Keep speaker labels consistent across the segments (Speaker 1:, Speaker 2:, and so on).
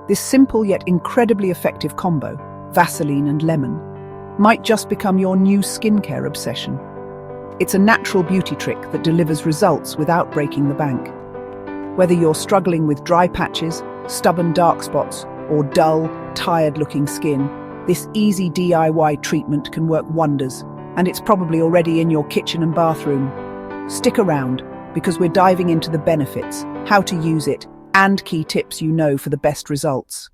Speaker 1: This simple yet incredibly effective combo, Vaseline and lemon, might just become your new skincare obsession. It's a natural beauty trick that delivers results without breaking the bank. Whether you're struggling with dry patches, stubborn dark spots, or dull, tired-looking skin, this easy DIY treatment can work wonders, and it's probably already in your kitchen and bathroom. Stick around, because we're diving into the benefits, how to use it, and key tips you know for the best results.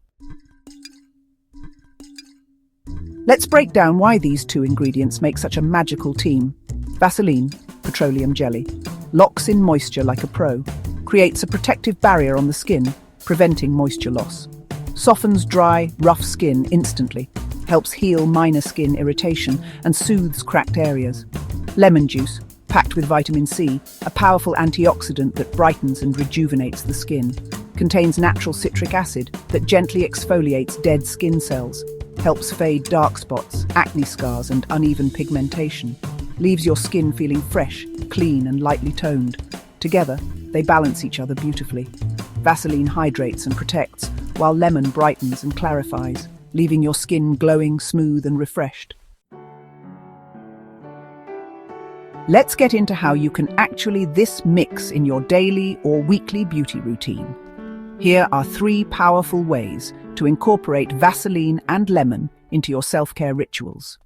Speaker 1: Let's break down why these two ingredients make such a magical team. Vaseline, petroleum jelly, locks in moisture like a pro, creates a protective barrier on the skin, preventing moisture loss. Softens dry, rough skin instantly, helps heal minor skin irritation, and soothes cracked areas. Lemon juice, packed with vitamin C, a powerful antioxidant that brightens and rejuvenates the skin. Contains natural citric acid that gently exfoliates dead skin cells, helps fade dark spots, acne scars, and uneven pigmentation. Leaves your skin feeling fresh, clean, and lightly toned. Together, they balance each other beautifully. Vaseline hydrates and protects, while lemon brightens and clarifies, leaving your skin glowing, smooth, and refreshed. Let's get into how you can actually this mix in your daily or weekly beauty routine. Here are 3 powerful ways to incorporate Vaseline and lemon into your self-care rituals.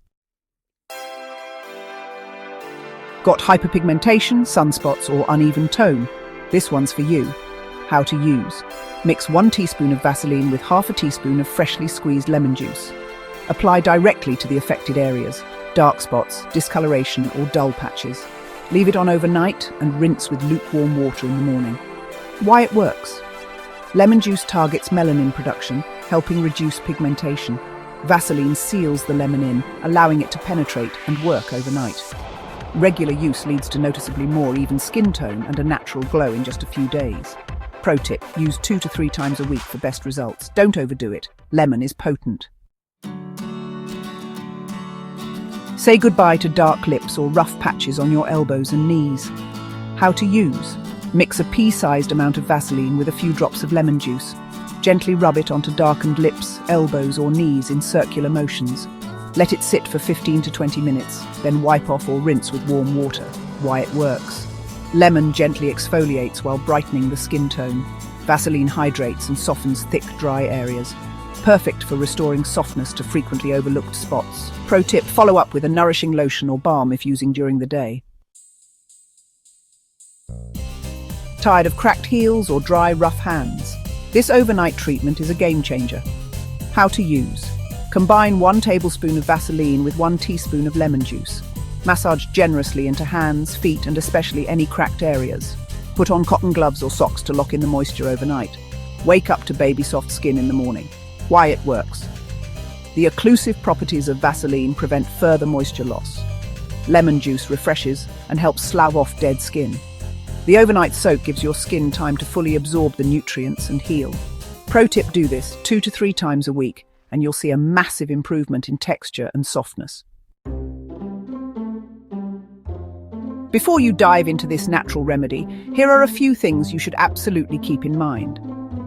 Speaker 1: Got hyperpigmentation, sunspots, or uneven tone? This one's for you. How to use. Mix 1 teaspoon of Vaseline with half a teaspoon of freshly squeezed lemon juice. Apply directly to the affected areas, dark spots, discoloration, or dull patches. Leave it on overnight and rinse with lukewarm water in the morning. Why it works. Lemon juice targets melanin production, helping reduce pigmentation. Vaseline seals the lemon in, allowing it to penetrate and work overnight. Regular use leads to noticeably more even skin tone and a natural glow in just a few days. Pro tip, use 2 to 3 times a week for best results. Don't overdo it. Lemon is potent. Say goodbye to dark lips or rough patches on your elbows and knees. How to use. Mix a pea-sized amount of Vaseline with a few drops of lemon juice. Gently rub it onto darkened lips, elbows, or knees in circular motions. Let it sit for 15 to 20 minutes, then wipe off or rinse with warm water. Why it works. Lemon gently exfoliates while brightening the skin tone. Vaseline hydrates and softens thick, dry areas. Perfect for restoring softness to frequently overlooked spots. Pro tip, follow up with a nourishing lotion or balm if using during the day. Tired of cracked heels or dry, rough hands? This overnight treatment is a game changer. How to use. Combine 1 tablespoon of Vaseline with 1 teaspoon of lemon juice. Massage generously into hands, feet, and especially any cracked areas. Put on cotton gloves or socks to lock in the moisture overnight. Wake up to baby soft skin in the morning. Why it works. The occlusive properties of Vaseline prevent further moisture loss. Lemon juice refreshes and helps slough off dead skin. The overnight soak gives your skin time to fully absorb the nutrients and heal. Pro tip, do this 2 to 3 times a week, and you'll see a massive improvement in texture and softness. Before you dive into this natural remedy, here are a few things you should absolutely keep in mind.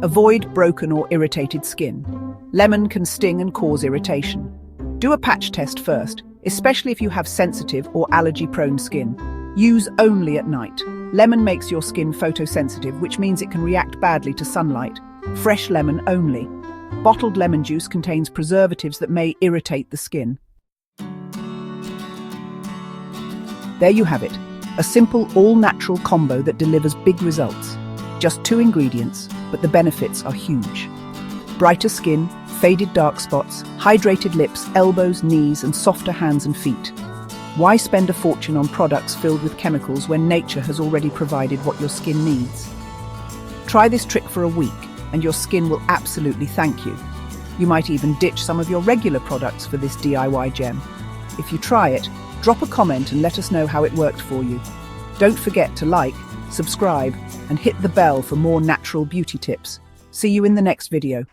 Speaker 1: Avoid broken or irritated skin. Lemon can sting and cause irritation. Do a patch test first, especially if you have sensitive or allergy-prone skin. Use only at night. Lemon makes your skin photosensitive, which means it can react badly to sunlight. Fresh lemon only. Bottled lemon juice contains preservatives that may irritate the skin. There you have it. A simple, all-natural combo that delivers big results. Just 2 ingredients, but the benefits are huge. Brighter skin, faded dark spots, hydrated lips, elbows, knees, and softer hands and feet. Why spend a fortune on products filled with chemicals when nature has already provided what your skin needs? Try this trick for a week, and your skin will absolutely thank you. You might even ditch some of your regular products for this DIY gem. If you try it, drop a comment and let us know how it worked for you. Don't forget to like, subscribe, and hit the bell for more natural beauty tips. See you in the next video.